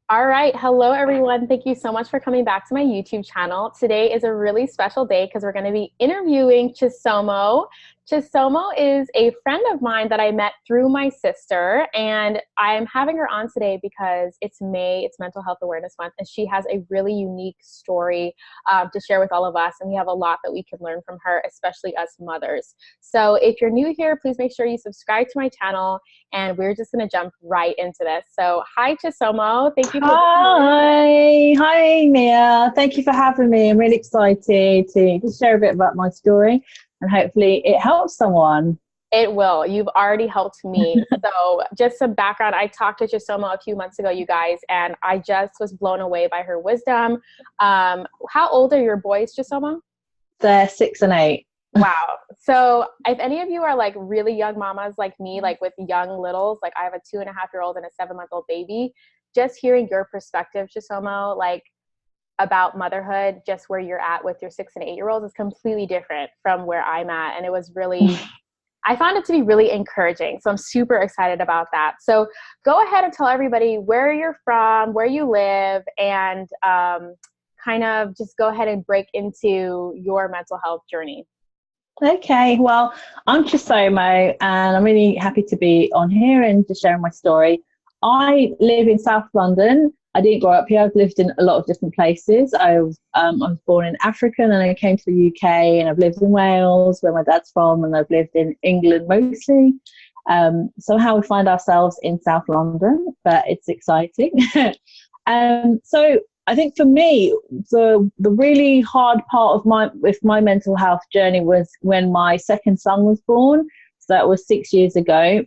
All right. Hello, everyone. Thank you so much for coming back to my YouTube channel. Today is a really special day because we're going to be interviewing CHISOMO. CHISOMO is a friend of mine that I met through my sister, and I'm having her on today because it's May, it's Mental Health Awareness Month, and she has a really unique story to share with all of us, and we have a lot that we can learn from her, especially us mothers. So if you're new here, please make sure you subscribe to my channel, and we're just going to jump right into this. So hi, CHISOMO. Thank you for Hi, hi, Mia. Thank you for having me. I'm really excited to share a bit about my story, and hopefully it helps someone. It will. You've already helped me. So just some background. I talked to CHISOMO a few months ago, you guys, and I just was blown away by her wisdom. How old are your boys, CHISOMO? They're 6 and 8. Wow. So if any of you are like really young mamas like me, like with young littles, like I have a 2.5-year-old and a 7-month-old baby, just hearing your perspective, CHISOMO, like about motherhood, just where you're at with your 6 and 8-year-olds is completely different from where I'm at. And it was really, I found it to be really encouraging. So I'm super excited about that. So go ahead and tell everybody where you're from, where you live, and kind of just go ahead and break into your mental health journey. Okay, well, I'm CHISOMO, and I'm really happy to be on here and to share my story. I live in South London. I didn't grow up here. I've lived in a lot of different places. I was born in Africa, and then I came to the UK, and I've lived in Wales, where my dad's from, and I've lived in England mostly. Somehow we find ourselves in South London, but it's exciting. So I think for me, the really hard part of my mental health journey was when my second son was born. So that was 6 years ago.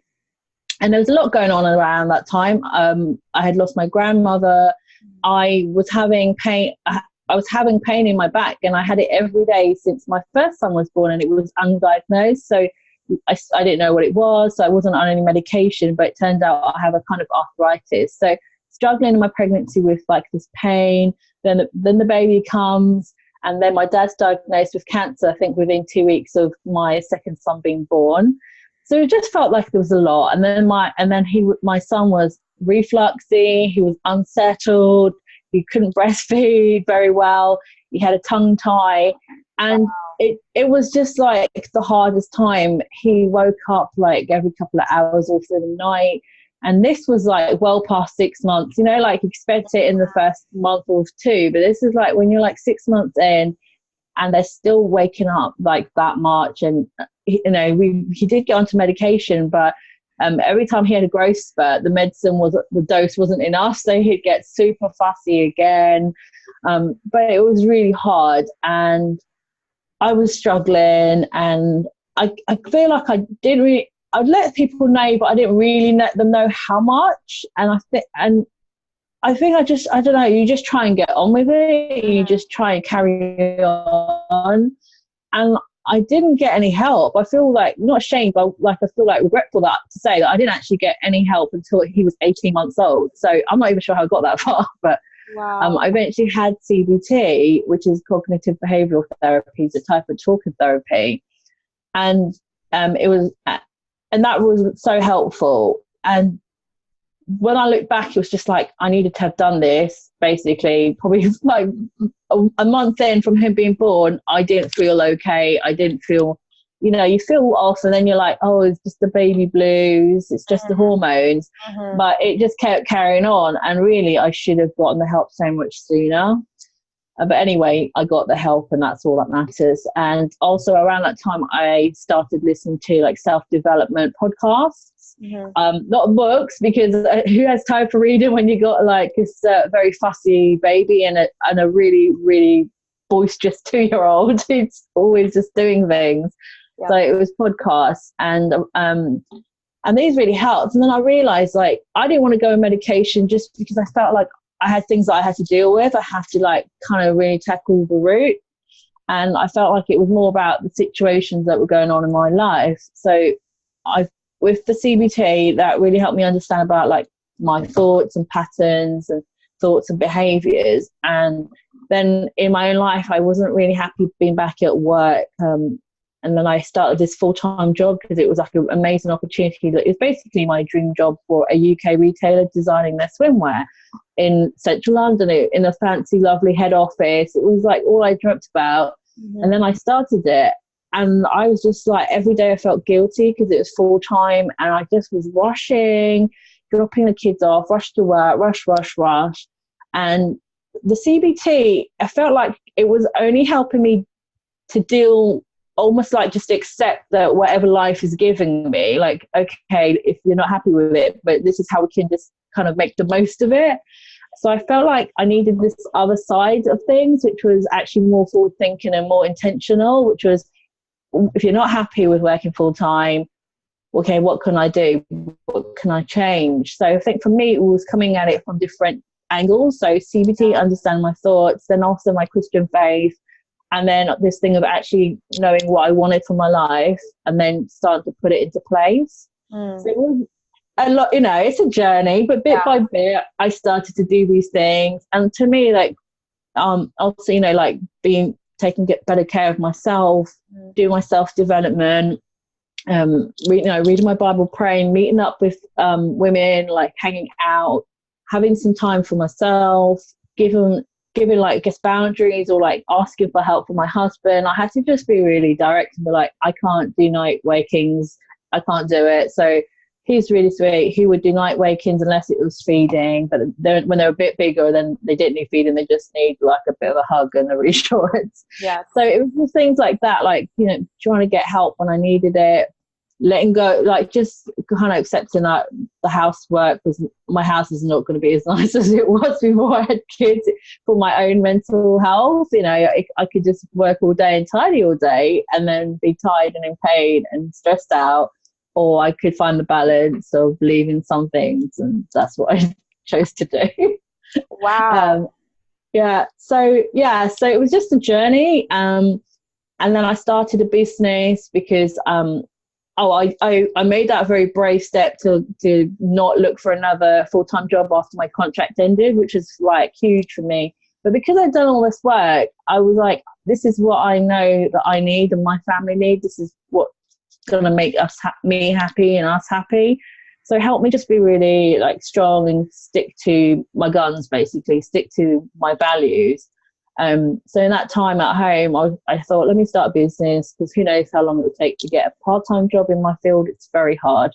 And there was a lot going on around that time. I had lost my grandmother. I was having pain. I was having pain in my back, and I had it every day since my first son was born, and it was undiagnosed. So I didn't know what it was. So I wasn't on any medication, but it turned out I have a kind of arthritis. So struggling in my pregnancy with like this pain, then the baby comes, and then my dad's diagnosed with cancer, I think within 2 weeks of my second son being born. So it just felt like there was a lot. And then my son was refluxy, he was unsettled, he couldn't breastfeed very well, he had a tongue tie, and it was just like the hardest time. He woke up like every couple of hours or through the night. And this was like well past 6 months, like you expect it in the first month or two, but this is like when you're like 6 months in and they're still waking up like that much. And, he did get onto medication, but every time he had a growth spurt, the dose wasn't enough. So he'd get super fussy again. But it was really hard, and I was struggling, and I feel like I'd let people know, but I didn't really let them know how much. And I think I don't know, you just try and get on with it. You just try and carry on. And I didn't get any help. I feel like, not ashamed, but like I feel like regretful to say that I didn't actually get any help until he was 18 months old. So I'm not even sure how I got that far, but Wow. I eventually had CBT, which is cognitive behavioral therapy, it's a type of talking therapy. And that was so helpful. And when I look back, it was just like I needed to have done this. Basically, probably like a month in from him being born, I didn't feel okay. I didn't feel, you feel off, and then you're like, oh, it's just the baby blues, it's just the hormones. But it just kept carrying on, and really I should have gotten the help so much sooner. But anyway, I got the help, and that's all that matters. And also around that time, I started listening to like self-development podcasts, not books, because who has time for reading when you got like this very fussy baby and a really, really boisterous 2-year-old who's always just doing things. Yeah. So it was podcasts, and these really helped. And then I realized like I didn't want to go on medication just because I felt like I had things that I had to deal with. I have to like kind of really tackle the root. And I felt like it was more about the situations that were going on in my life. So with the CBT, that really helped me understand about like my thoughts and patterns and thoughts and behaviors. And then in my own life, I wasn't really happy being back at work. And And then I started this full-time job because it was like an amazing opportunity. It was basically my dream job for a UK retailer designing their swimwear in central London, in a fancy, lovely head office. It was like all I dreamt about. And then I started it. And I was just like, every day I felt guilty because it was full time, and I just was rushing, dropping the kids off, rush to work, rush. And the CBT, I felt like it was only helping me to deal, almost like just accept that whatever life is giving me, like, okay, if you're not happy with it, but this is how we can just kind of make the most of it. So I felt like I needed this other side of things, which was actually more forward thinking and more intentional, which was, if you're not happy with working full time, okay, what can I do? What can I change? So I think for me, it was coming at it from different angles. So CBT, understand my thoughts, then also my Christian faith, and then this thing of actually knowing what I wanted for my life, and then starting to put it into place. So it was a lot, you know, it's a journey, but bit by bit, I started to do these things. And to me, like, also, you know, like taking better care of myself, doing my self-development, reading my Bible, praying, meeting up with women, like hanging out, having some time for myself, giving like, I guess, boundaries, or like asking for help from my husband. I had to just be really direct and be like, I can't do night wakings, I can't do it. So he's really sweet. He would do night wakings unless it was feeding, but when they're a bit bigger, then they didn't need feeding, they just need like a bit of a hug and a reassurance. Yeah. So it was just things like that, like, you know, trying to get help when I needed it, letting go, like just kind of accepting that the housework was, my house is not going to be as nice as it was before I had kids, for my own mental health. You know, I could just work all day and tidy all day and then be tired and in pain and stressed out, or I could find the balance of leaving some things, and that's what I chose to do. Wow. So it was just a journey. And then I started a business because I made that very brave step to not look for another full-time job after my contract ended, which is like huge for me. But because I'd done all this work, I was like, this is what I know that I need and my family need. This is what's going to make me happy and us happy. So help me just be really like strong and stick to my guns, basically stick to my values. So in that time at home, I thought, let me start a business, because who knows how long it would take to get a part-time job in my field. It's very hard.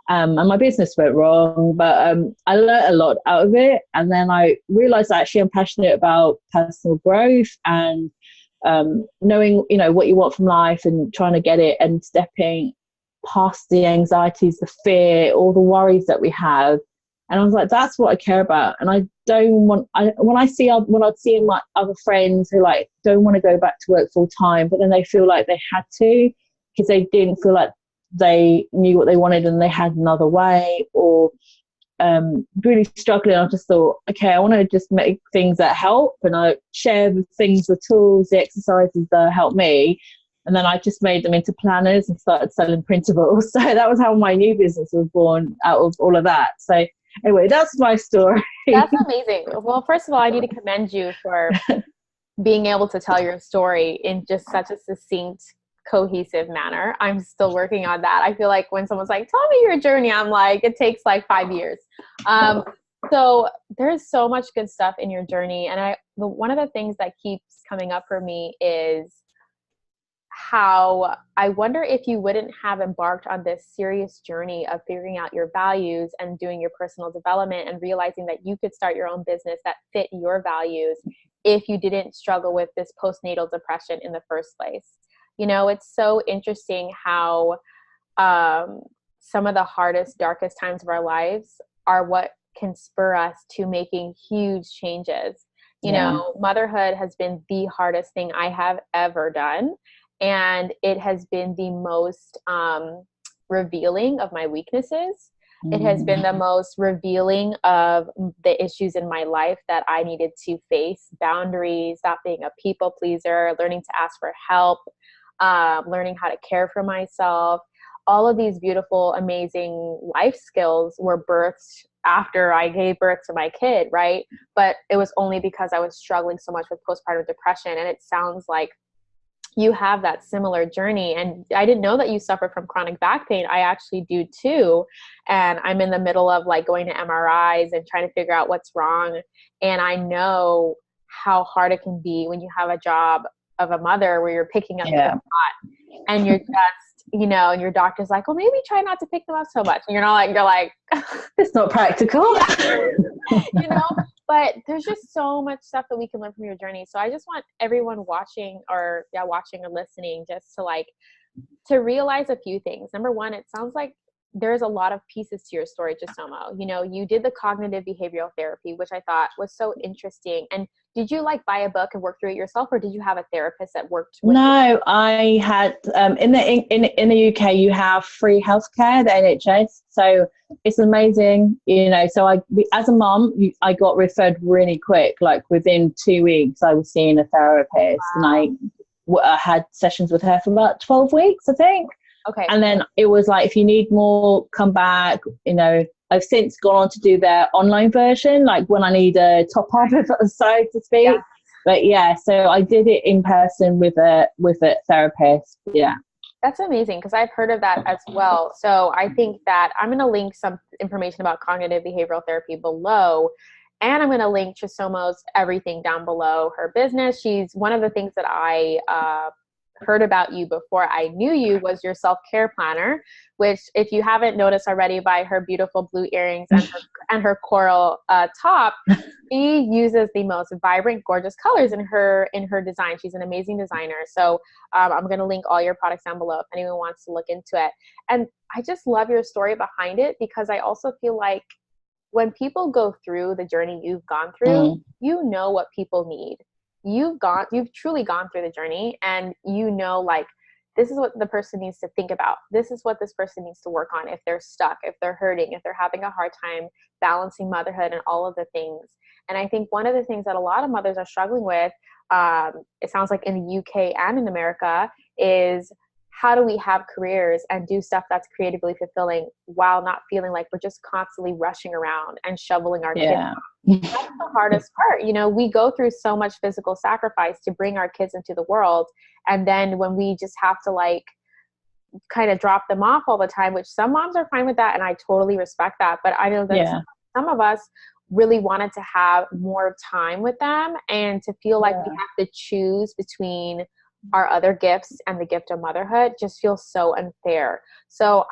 And my business went wrong, but I learned a lot out of it. And then I realized actually I'm passionate about personal growth and knowing, you know, what you want from life and trying to get it, and stepping past the anxieties, the fear, all the worries that we have. And I was like, that's what I care about. And I don't want, when I'd see my other friends who like don't want to go back to work full time, but then they feel like they had to because they didn't feel like they knew what they wanted and they had another way, or really struggling. I just thought, okay, I want to just make things that help, and I share the things, the tools, the exercises that help me. And then I just made them into planners and started selling printables. So that was how my new business was born, out of all of that. So anyway, that's my story. That's amazing. Well, first of all, I need to commend you for being able to tell your story in just such a succinct, cohesive manner. I'm still working on that. I feel like when someone's like, tell me your journey, I'm like, it takes like 5 years. So there's so much good stuff in your journey. And one of the things that keeps coming up for me is how I wonder if you wouldn't have embarked on this serious journey of figuring out your values and doing your personal development and realizing that you could start your own business that fit your values if you didn't struggle with this postnatal depression in the first place. You know, it's so interesting how some of the hardest, darkest times of our lives are what can spur us to making huge changes. You know, motherhood has been the hardest thing I have ever done. And it has been the most revealing of my weaknesses. It has been the most revealing of the issues in my life that I needed to face: boundaries, stop being a people pleaser, learning to ask for help, learning how to care for myself. All of these beautiful, amazing life skills were birthed after I gave birth to my kid, right? But it was only because I was struggling so much with postpartum depression. And it sounds like you have that similar journey. And I didn't know that you suffer from chronic back pain. I actually do too. And I'm in the middle of like going to MRIs and trying to figure out what's wrong. And I know how hard it can be when you have a job of a mother where you're picking up kids a lot, and you're just, you know, and your doctor's like, well, maybe try not to pick them up so much. And you're like, it's not practical. you know, but there's just so much stuff that we can learn from your journey. So I just want everyone watching or listening just to realize a few things. Number one, it sounds like there's a lot of pieces to your story, CHISOMO. You know, you did the cognitive behavioral therapy, which I thought was so interesting. And did you like buy a book and work through it yourself, or did you have a therapist that worked with you? No, I had in the UK you have free healthcare, the NHS, so it's amazing, you know. So as a mom, I got referred really quick, like within 2 weeks I was seeing a therapist. Wow. And I had sessions with her for about 12 weeks, I think. Okay. And then it was like, if you need more, come back. You know, I've since gone on to do their online version, like when I need a top up, so to speak. Yeah. But yeah, so I did it in person with a therapist. Yeah. That's amazing, because I've heard of that as well. So I think that I'm going to link some information about cognitive behavioral therapy below. And I'm going to link CHISOMO's everything down below, her business. She's one of the things that I heard about you before I knew you was your self-care planner, which if you haven't noticed already by her beautiful blue earrings and her coral top, she uses the most vibrant, gorgeous colors in her design. She's an amazing designer. So I'm going to link all your products down below if anyone wants to look into it. And I just love your story behind it, because I also feel like when people go through the journey you've gone through, you know what people need. You've truly gone through the journey, and you know, like, this is what the person needs to think about. This is what this person needs to work on if they're stuck, if they're hurting, if they're having a hard time balancing motherhood and all of the things. And I think one of the things that a lot of mothers are struggling with, it sounds like in the UK and in America, is how do we have careers and do stuff that's creatively fulfilling while not feeling like we're just constantly rushing around and shoveling our kids off. That's the hardest part. You know, we go through so much physical sacrifice to bring our kids into the world. And then when we just have to like kind of drop them off all the time, which some moms are fine with that, and I totally respect that. But I know that some of us really wanted to have more time with them, and to feel like we have to choose between our other gifts and the gift of motherhood just feels so unfair. So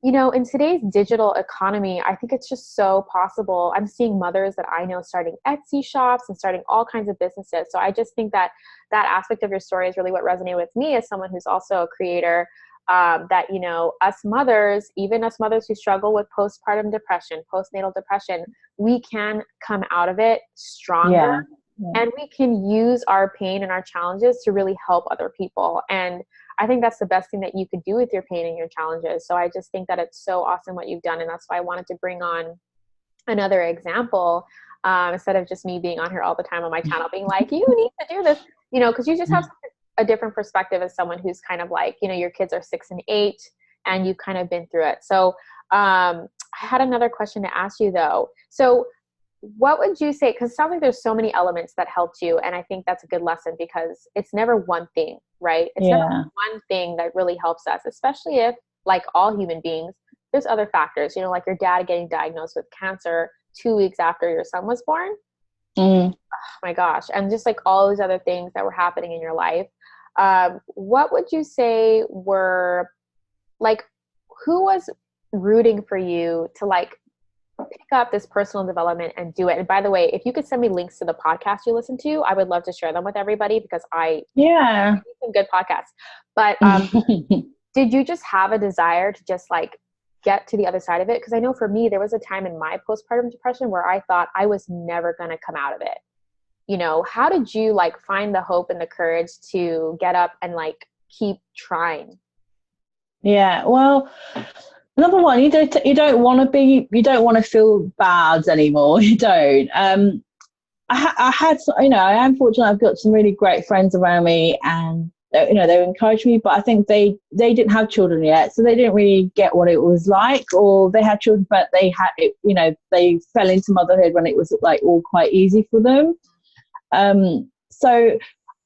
you know, in today's digital economy, I think it's just so possible. I'm seeing mothers that I know starting Etsy shops and starting all kinds of businesses. So I just think that that aspect of your story is really what resonated with me as someone who's also a creator, that, you know, us mothers, even us mothers who struggle with postpartum depression, postnatal depression, we can come out of it stronger. And we can use our pain and our challenges to really help other people. And I think that's the best thing that you could do with your pain and your challenges. So I just think that it's so awesome what you've done. And that's why I wanted to bring on another example, instead of just me being on here all the time on my channel being like, you need to do this, you know, because you just have a different perspective as someone who's kind of like, you know, your kids are 6 and 8 and you've kind of been through it. So I had another question to ask you though. So what would you say, because it sounds like there's so many elements that helped you, and I think that's a good lesson, because it's never one thing, right? It's never one thing that really helps us, especially if, like all human beings, there's other factors, you know, like your dad getting diagnosed with cancer 2 weeks after your son was born. Oh my gosh. And just like all these other things that were happening in your life. What would you say were, like, who was rooting for you to like pick up this personal development and do it? And by the way, if you could send me links to the podcast you listen to, I would love to share them with everybody, because I some good podcasts. But did you just have a desire to just like get to the other side of it? Because I know for me, there was a time in my postpartum depression where I thought I was never going to come out of it. You know, how did you like find the hope and the courage to get up and like keep trying? Yeah, well, number one, you don't want to feel bad anymore. You don't. I had, you know, I am fortunate. I've got some really great friends around me, and you know, they encouraged me. But I think they didn't have children yet, so they didn't really get what it was like. Or they had children, but they had it, you know, they fell into motherhood when it was like all quite easy for them. So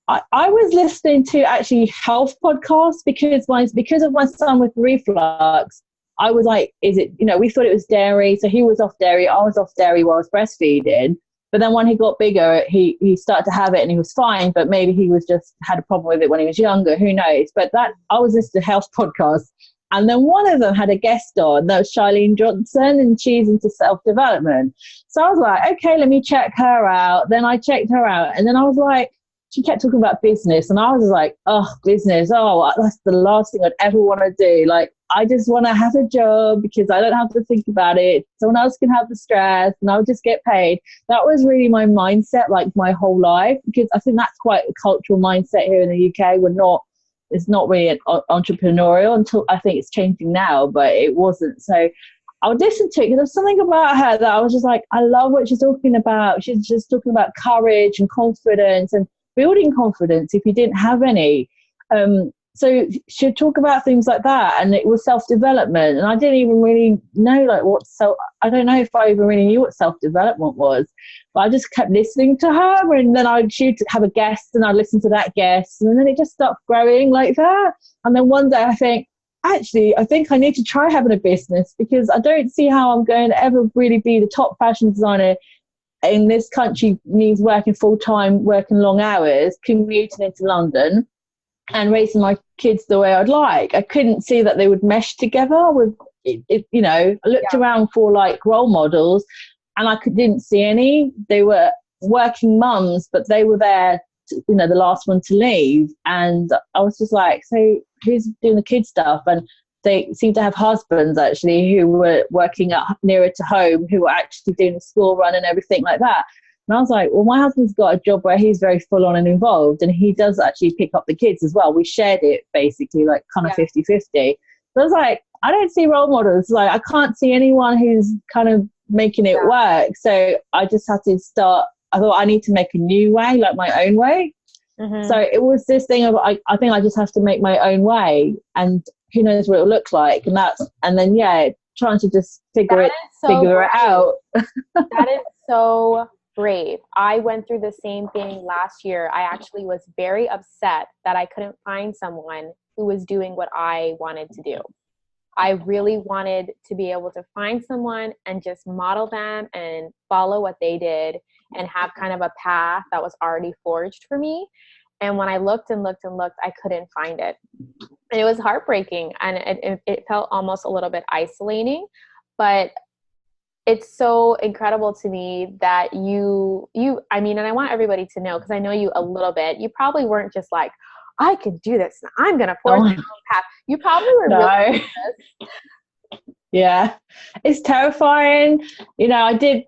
I was listening to actually health podcasts because of my son with reflux. I was like, is it, we thought it was dairy. So he was off dairy. I was off dairy while I was breastfeeding. But then when he got bigger, he started to have it and he was fine. But maybe he was just had a problem with it when he was younger. Who knows? But I was listening to health podcasts. And then one of them had a guest on, that was Chalene Johnson, and she's into self-development. So I was like, okay, let me check her out. Then I checked her out. And then I was like, she kept talking about business. And I was like, oh, business. Oh, that's the last thing I'd ever want to do. Like, I just want to have a job because I don't have to think about it. Someone else can have the stress and I'll just get paid. That was really my mindset, like my whole life, because I think that's quite a cultural mindset here in the UK. It's not really entrepreneurial until I think it's changing now, but it wasn't. So I would listen to it because there's something about her that I was just like, I love what she's talking about. She's just talking about courage and confidence and building confidence if you didn't have any. So she'd talk about things like that, and it was self-development. And I didn't even really know I don't know if I even really knew what self-development was, but I just kept listening to her. And then she'd have a guest and I'd listen to that guest. And then it just stopped growing like that. And then one day I think I need to try having a business, because I don't see how I'm going to ever really be the top fashion designer in this country. Needs working full-time, working long hours, commuting into London and raising my kids the way I'd like. I couldn't see that they would mesh together with it. I looked around for like role models and I didn't see any. They were working mums, but they were there the last one to leave. And I was just like, so who's doing the kid stuff? And they seemed to have husbands actually who were working nearer to home, who were actually doing the school run and everything like that. And I was like, well, my husband's got a job where he's very full on and involved, and he does actually pick up the kids as well. We shared it basically, like kind of 50-50. So I was like, I don't see role models. Like, I can't see anyone who's kind of making it work. So I just had to start. I thought I need to make a new way, like my own way. Mm-hmm. So it was this thing of, I think I just have to make my own way, and who knows what it'll look like. And then trying to just figure it out. That is so brave. I went through the same thing last year. I actually was very upset that I couldn't find someone who was doing what I wanted to do. I really wanted to be able to find someone and just model them and follow what they did and have kind of a path that was already forged for me. And when I looked and looked and looked, I couldn't find it. And it was heartbreaking, and it felt almost a little bit isolating, but it's so incredible to me that and I want everybody to know, because I know you a little bit, you probably weren't just like, I can do this, I'm going to forge my own path. You probably were really this. Yeah, it's terrifying. I did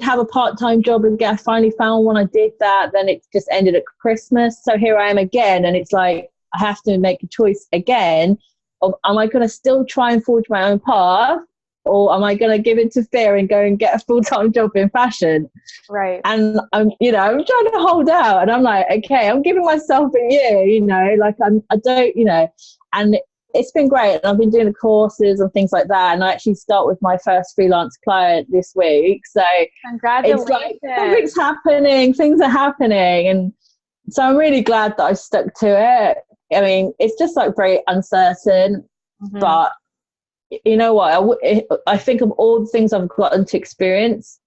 have a part-time job, and I finally found one. I did that. Then it just ended at Christmas. So here I am again. And it's like, I have to make a choice again of, am I going to still try and forge my own path? Or am I going to give in to fear and go and get a full-time job in fashion? Right. And I'm trying to hold out, and I'm like, okay, I'm giving myself a year, and it's been great. And I've been doing the courses and things like that. And I actually start with my first freelance client this week. So congratulations. It's like something's happening, things are happening. And so I'm really glad that I stuck to it. I mean, it's just like very uncertain, but you know what? I think of all the things I've gotten to experience,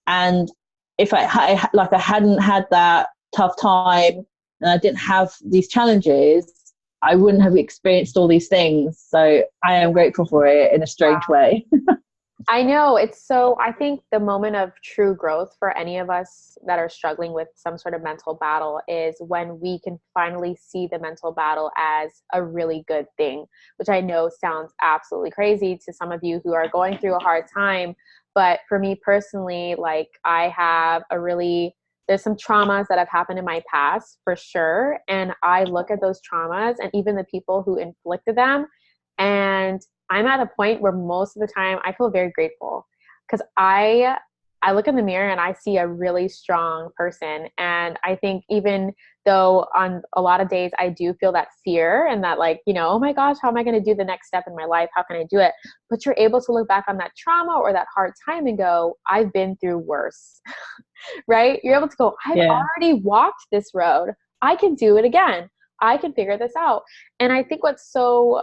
and if I hadn't had that tough time and I didn't have these challenges, I wouldn't have experienced all these things. So I am grateful for it in a strange way. I know. I think the moment of true growth for any of us that are struggling with some sort of mental battle is when we can finally see the mental battle as a really good thing, which I know sounds absolutely crazy to some of you who are going through a hard time. But for me personally, like, there's some traumas that have happened in my past for sure. And I look at those traumas and even the people who inflicted them, and I'm at a point where most of the time I feel very grateful, because I look in the mirror and I see a really strong person. And I think even though on a lot of days I do feel that fear and that, like, oh my gosh, how am I going to do the next step in my life? How can I do it? But you're able to look back on that trauma or that hard time and go, I've been through worse, right? You're able to go, I've already walked this road. I can do it again. I can figure this out. And I think what's so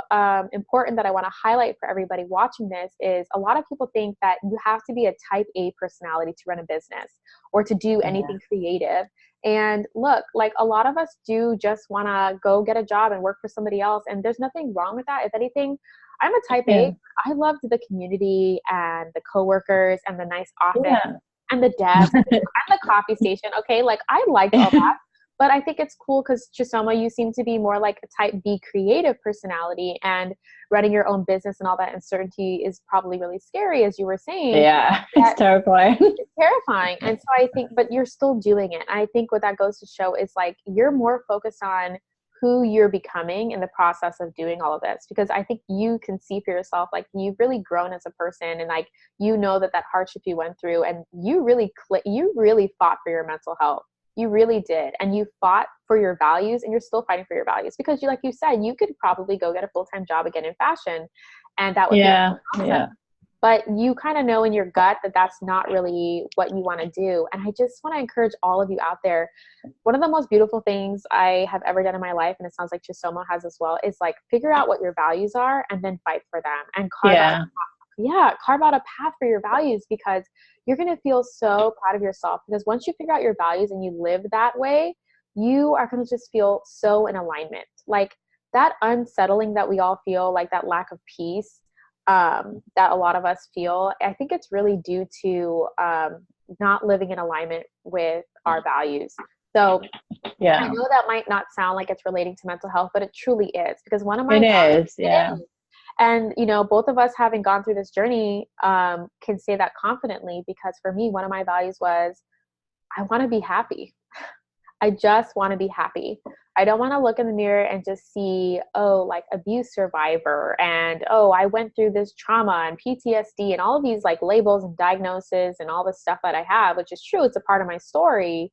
important that I want to highlight for everybody watching this is a lot of people think that you have to be a type A personality to run a business or to do anything creative. And look, like a lot of us do just want to go get a job and work for somebody else. And there's nothing wrong with that. If anything, I'm a type A. I loved the community and the coworkers and the nice office and the desk and the coffee station. Okay. Like I liked all that. But I think it's cool because CHISOMO, you seem to be more like a type B creative personality, and running your own business and all that uncertainty is probably really scary, as you were saying. Yeah, it's terrifying. It's terrifying. And so I think, but you're still doing it. I think what that goes to show is like, you're more focused on who you're becoming in the process of doing all of this, because I think you can see for yourself, like you've really grown as a person, and like, you know, that hardship you went through, and you really fought for your mental health. You really did. And you fought for your values, and you're still fighting for your values, because you, like you said, you could probably go get a full-time job again in fashion, and that would be awesome. But you kind of know in your gut that that's not really what you want to do. And I just want to encourage all of you out there. One of the most beautiful things I have ever done in my life, and it sounds like CHISOMO has as well, is like figure out what your values are and then fight for them and carve out a path for your values, because you're going to feel so proud of yourself. Because once you figure out your values and you live that way, you are going to just feel so in alignment. Like that unsettling that we all feel, like that lack of peace that a lot of us feel, I think it's really due to not living in alignment with our values. So I know that might not sound like it's relating to mental health, but it truly is, because one of my values is. And, you know, both of us having gone through this journey can say that confidently, because for me, one of my values was, I want to be happy. I just want to be happy. I don't want to look in the mirror and just see, oh, like abuse survivor, and, oh, I went through this trauma and PTSD and all of these like labels and diagnoses and all the stuff that I have, which is true. It's a part of my story,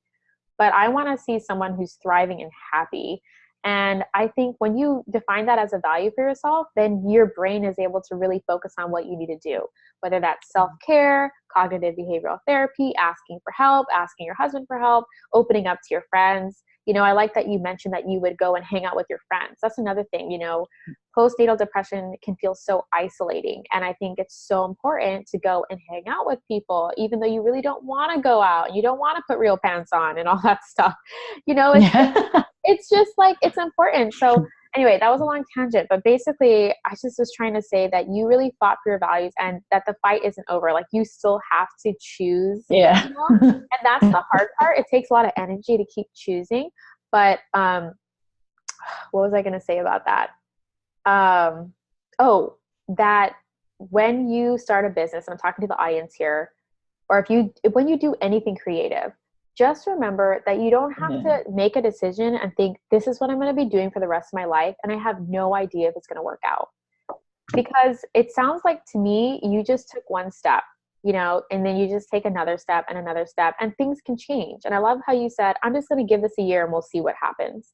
but I want to see someone who's thriving and happy. And I think when you define that as a value for yourself, then your brain is able to really focus on what you need to do, whether that's self-care, cognitive behavioral therapy, asking for help, asking your husband for help, opening up to your friends. You know, I like that you mentioned that you would go and hang out with your friends. That's another thing, you know, postnatal depression can feel so isolating. And I think it's so important to go and hang out with people, even though you really don't want to go out and you don't want to put real pants on and all that stuff. You know, it's just like, it's important. So anyway, that was a long tangent, but basically I just was trying to say that you really fought for your values, and that the fight isn't over. Like you still have to choose. You know? And that's the hard part. It takes a lot of energy to keep choosing. But what was I going to say about that? That when you start a business, and I'm talking to the audience here, or when you do anything creative, just remember that you don't have to make a decision and think, this is what I'm going to be doing for the rest of my life, and I have no idea if it's going to work out. Because it sounds like to me, you just took one step, you know, and then you just take another step and another step, and things can change. And I love how you said, I'm just going to give this a year and we'll see what happens.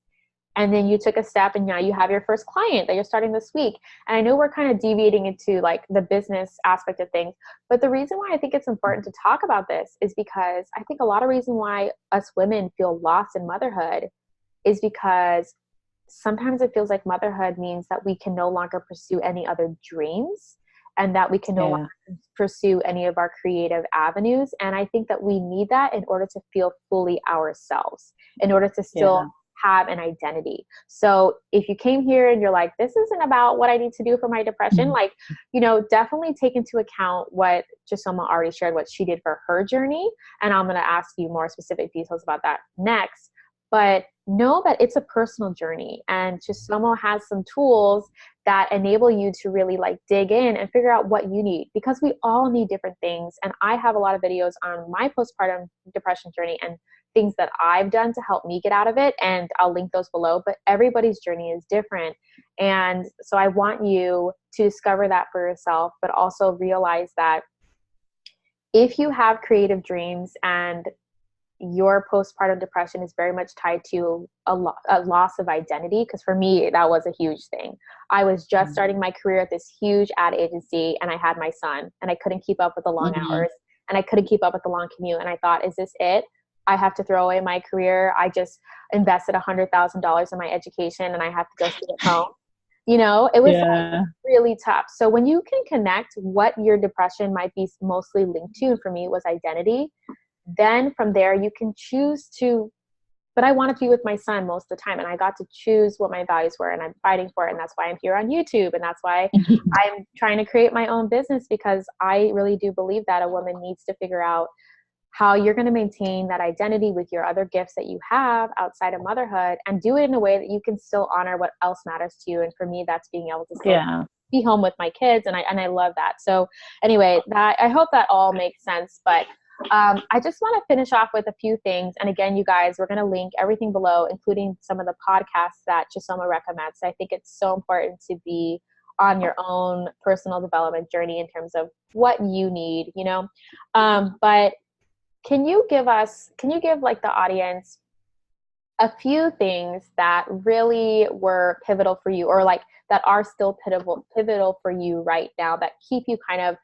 And then you took a step, and now you have your first client that you're starting this week. And I know we're kind of deviating into like the business aspect of things, but the reason why I think it's important to talk about this is because I think a lot of reason why us women feel lost in motherhood is because sometimes it feels like motherhood means that we can no longer pursue any other dreams, and that we can no longer pursue any of our creative avenues. And I think that we need that in order to feel fully ourselves, in order to still have an identity. So if you came here and you're like, this isn't about what I need to do for my depression, like, you know, definitely take into account what CHISOMO already shared, what she did for her journey. And I'm going to ask you more specific details about that next. But know that it's a personal journey, and CHISOMO has some tools that enable you to really like dig in and figure out what you need, because we all need different things. And I have a lot of videos on my postpartum depression journey and things that I've done to help me get out of it, and I'll link those below. But everybody's journey is different. And so I want you to discover that for yourself, but also realize that if you have creative dreams and your postpartum depression is very much tied to a loss of identity, because for me, that was a huge thing. I was just starting my career at this huge ad agency, and I had my son, and I couldn't keep up with the long hours, and I couldn't keep up with the long commute. And I thought, is this it? I have to throw away my career. I just invested $100,000 in my education and I have to go sit at home. You know, it was like really tough. So when you can connect what your depression might be mostly linked to, and for me it was identity, then from there you can choose to, but I wanted to be with my son most of the time, and I got to choose what my values were, and I'm fighting for it. And that's why I'm here on YouTube. And that's why I'm trying to create my own business, because I really do believe that a woman needs to figure out how you're going to maintain that identity with your other gifts that you have outside of motherhood, and do it in a way that you can still honor what else matters to you. And for me, that's being able to still be home with my kids. And I love that. So anyway, I hope that all makes sense. But I just want to finish off with a few things. And again, you guys, we're going to link everything below, including some of the podcasts that CHISOMO recommends. I think it's so important to be on your own personal development journey in terms of what you need, you know? But can you give like the audience a few things that really were pivotal for you, or like that are still pivotal for you right now, that keep you kind of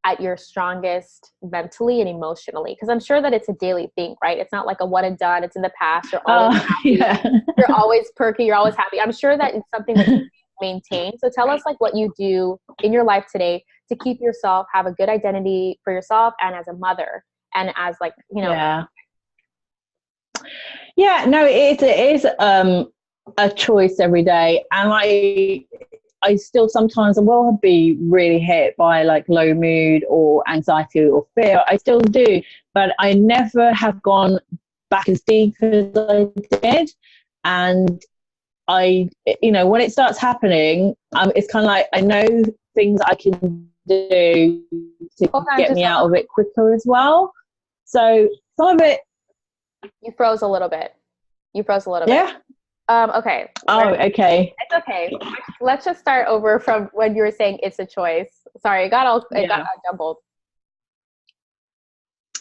at your strongest mentally and emotionally? Because I'm sure that it's a daily thing, right? It's not like a one and done. It's in the past. You're always happy. You're always perky. You're always happy. I'm sure that it's something that you maintain. So tell us like what you do in your life today to keep yourself, have a good identity for yourself and as a mother and as like, you know. Yeah, no, it is a choice every day. And I still sometimes I will be really hit by like low mood or anxiety or fear. I still do, but I never have gone back as deep as I did. And I, you know, when it starts happening, it's kind of like I know things I can do to get me out of it quicker as well. So some of it. You froze a little bit. Yeah. Okay. Oh, okay. It's okay. Let's just start over from when you were saying it's a choice. Sorry, it got jumbled.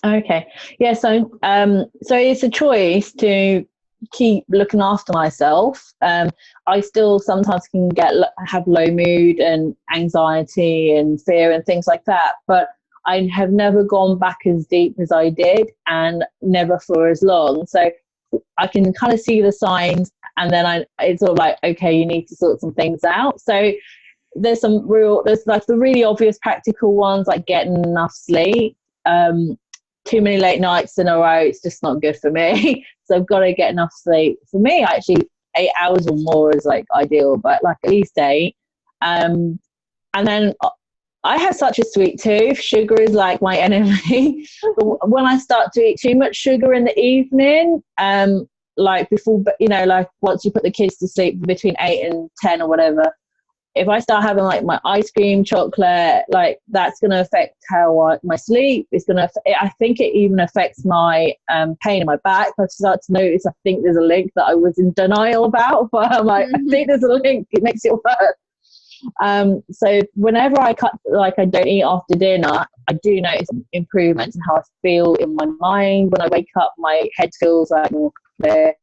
Okay. Yeah. So it's a choice to keep looking after myself. I still sometimes can have low mood and anxiety and fear and things like that, but I have never gone back as deep as I did, and never for as long. So I can kind of see the signs, and then it's sort of like, okay, you need to sort some things out. So there's like the really obvious practical ones, like getting enough sleep. Too many late nights in a row, it's just not good for me. So I've got to get enough sleep. For me, actually, 8 hours or more is like ideal, but like at least 8. And then I have such a sweet tooth. Sugar is like my enemy. But when I start to eat too much sugar in the evening, like before, you know, like once you put the kids to sleep between 8 and 10 or whatever, if I start having like my ice cream, chocolate, like that's going to affect how my sleep is going to. I think it even affects my pain in my back. I start to notice. I think there's a link that I was in denial about, but I'm like, I think there's a link. It makes it worse. So whenever I don't eat after dinner, I do notice improvements in how I feel in my mind. When I wake up, my head feels like more clear.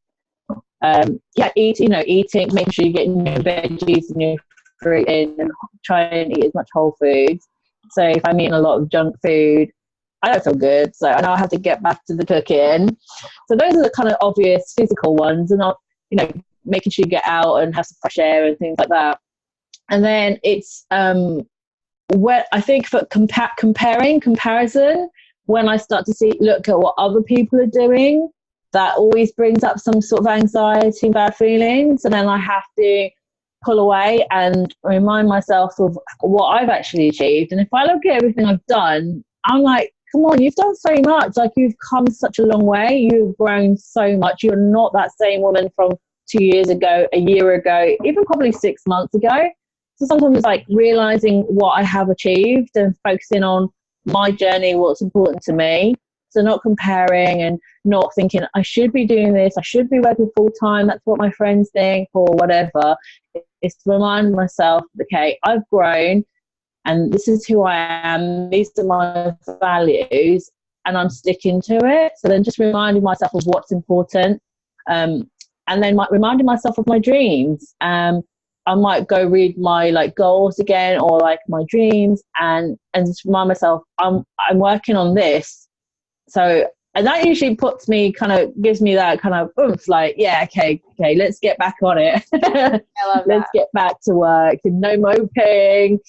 Eating, making sure you're getting your veggies and your fruit in, and try and eat as much whole foods. So if I'm eating a lot of junk food, I don't feel good. So I know I have to get back to the cooking. So those are the kind of obvious physical ones, and making sure you get out and have some fresh air and things like that. And then it's where I think for comparison, when I start to look at what other people are doing, that always brings up some sort of anxiety and bad feelings. And then I have to pull away and remind myself of what I've actually achieved. And if I look at everything I've done, I'm like, come on, you've done so much. Like, you've come such a long way. You've grown so much. You're not that same woman from 2 years ago, a year ago, even probably 6 months ago. So sometimes it's like realizing what I have achieved and focusing on my journey, what's important to me. So not comparing and not thinking I should be doing this, I should be working full time, that's what my friends think or whatever. It's to remind myself, okay, I've grown and this is who I am, these are my values, and I'm sticking to it. So then just reminding myself of what's important, and then reminding myself of my dreams. I might go read my goals again, or my dreams, and just remind myself I'm working on this. So And that usually puts me gives me that kind of oomph, like, yeah, okay, let's get back on it. I love that. Let's get back to work, and no moping,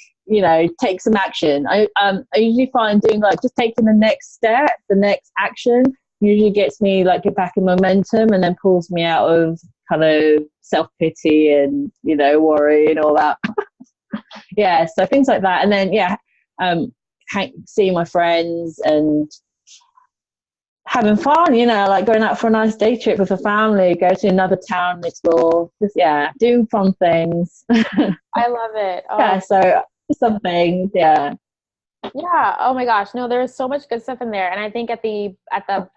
take some action. I usually find doing just taking the next step, the next action usually gets me get back in momentum, and then pulls me out of kind of self-pity and, worry and all that. Yeah. So things like that. And then, seeing my friends and having fun, going out for a nice day trip with a family, go to another town and explore, doing fun things. I love it. Oh. Yeah, so some things, yeah. Oh my gosh, no, there's so much good stuff in there, and I think at the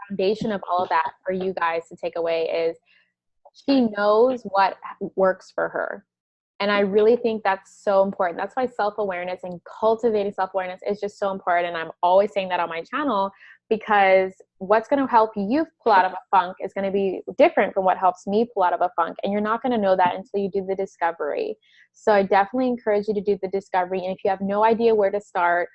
foundation of all of that for you guys to take away is she knows what works for her. And I really think that's so important. That's why self-awareness and cultivating self-awareness is just so important. And I'm always saying that on my channel, because what's going to help you pull out of a funk is going to be different from what helps me pull out of a funk. And you're not going to know that until you do the discovery. So I definitely encourage you to do the discovery. And if you have no idea where to start,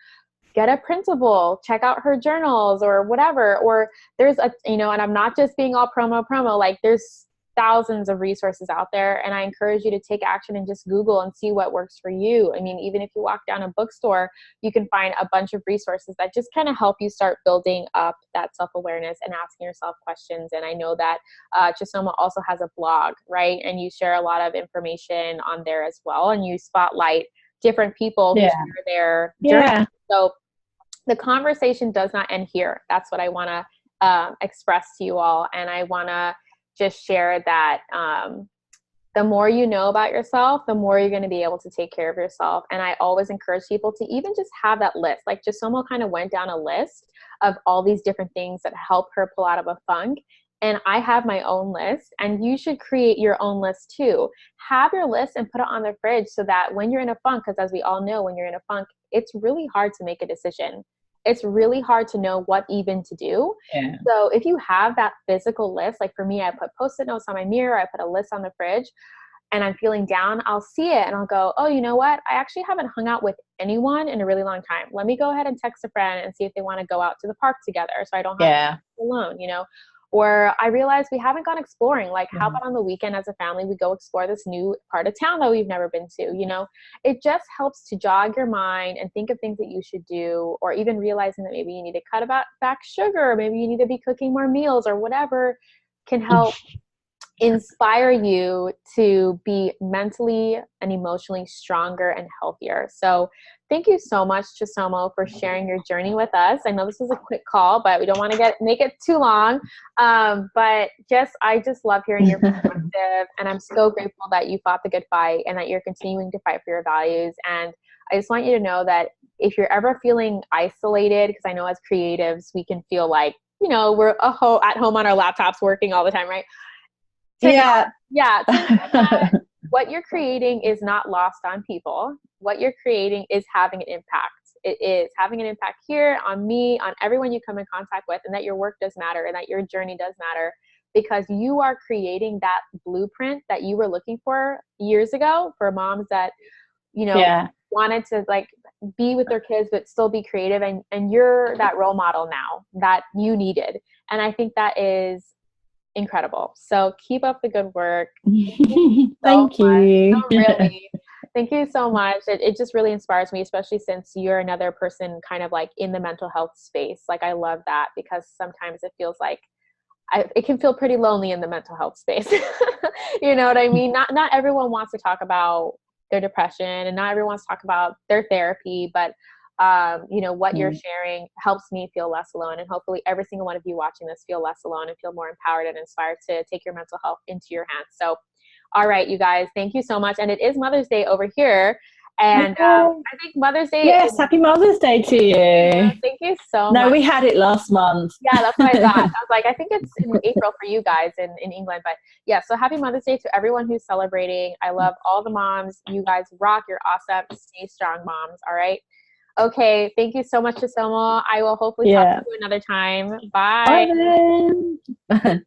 get a printable, check out her journals or whatever. Or there's and I'm not just being all promo, like there's thousands of resources out there, and I encourage you to take action and just Google and see what works for you. I mean, even if you walk down a bookstore, you can find a bunch of resources that just kind of help you start building up that self-awareness and asking yourself questions. And I know that CHISOMO also has a blog, right? And you share a lot of information on there as well, and you spotlight different people who share their journey. So the conversation does not end here. That's what I want to express to you all. And I want to just share that the more you know about yourself, the more you're going to be able to take care of yourself. And I always encourage people to even just have that list. Like CHISOMO kind of went down a list of all these different things that help her pull out of a funk. And I have my own list, and you should create your own list too. Have your list and put it on the fridge so that when you're in a funk, because as we all know, when you're in a funk, it's really hard to make a decision. It's really hard to know what even to do. Yeah. So if you have that physical list, like for me, I put Post-it notes on my mirror, I put a list on the fridge, and I'm feeling down, I'll see it and I'll go, oh, you know what? I actually haven't hung out with anyone in a really long time. Let me go ahead and text a friend and see if they want to go out to the park together so I don't have to be alone, Or I realized we haven't gone exploring. Like, how about on the weekend as a family, we go explore this new part of town that we've never been to, It just helps to jog your mind and think of things that you should do, or even realizing that maybe you need to cut back sugar, or maybe you need to be cooking more meals, or whatever can help inspire you to be mentally and emotionally stronger and healthier. So thank you so much, CHISOMO, for sharing your journey with us. I know this was a quick call, but we don't want to make it too long. But I just love hearing your perspective, and I'm so grateful that you fought the good fight and that you're continuing to fight for your values. And I just want you to know that if you're ever feeling isolated, because I know as creatives, we can feel like, we're at home on our laptops working all the time, right? What you're creating is not lost on people. What you're creating is having an impact. It is having an impact here on me, on everyone you come in contact with, and that your work does matter and that your journey does matter, because you are creating that blueprint that you were looking for years ago for moms that, wanted to be with their kids but still be creative, and you're that role model now that you needed. And I think that is incredible. So keep up the good work. Thank you. No, really. Thank you so much. It just really inspires me, especially since you're another person kind of like in the mental health space. Like, I love that, because sometimes it feels like it can feel pretty lonely in the mental health space. You know what I mean? Not everyone wants to talk about their depression, and not everyone wants to talk about their therapy, but what you're sharing helps me feel less alone, and hopefully every single one of you watching this feel less alone and feel more empowered and inspired to take your mental health into your hands. So, all right, you guys, thank you so much. And it is Mother's Day over here. And I think Mother's Day. Yes, happy Mother's Day to you. Yeah, thank you so much. No, we had it last month. Yeah, that's what I thought. I was like, I think it's in April for you guys in England. But yeah, so happy Mother's Day to everyone who's celebrating. I love all the moms. You guys rock. You're awesome. Stay strong, moms. All right. Okay. Thank you so much, CHISOMO. I will hopefully talk to you another time. Bye. Bye then.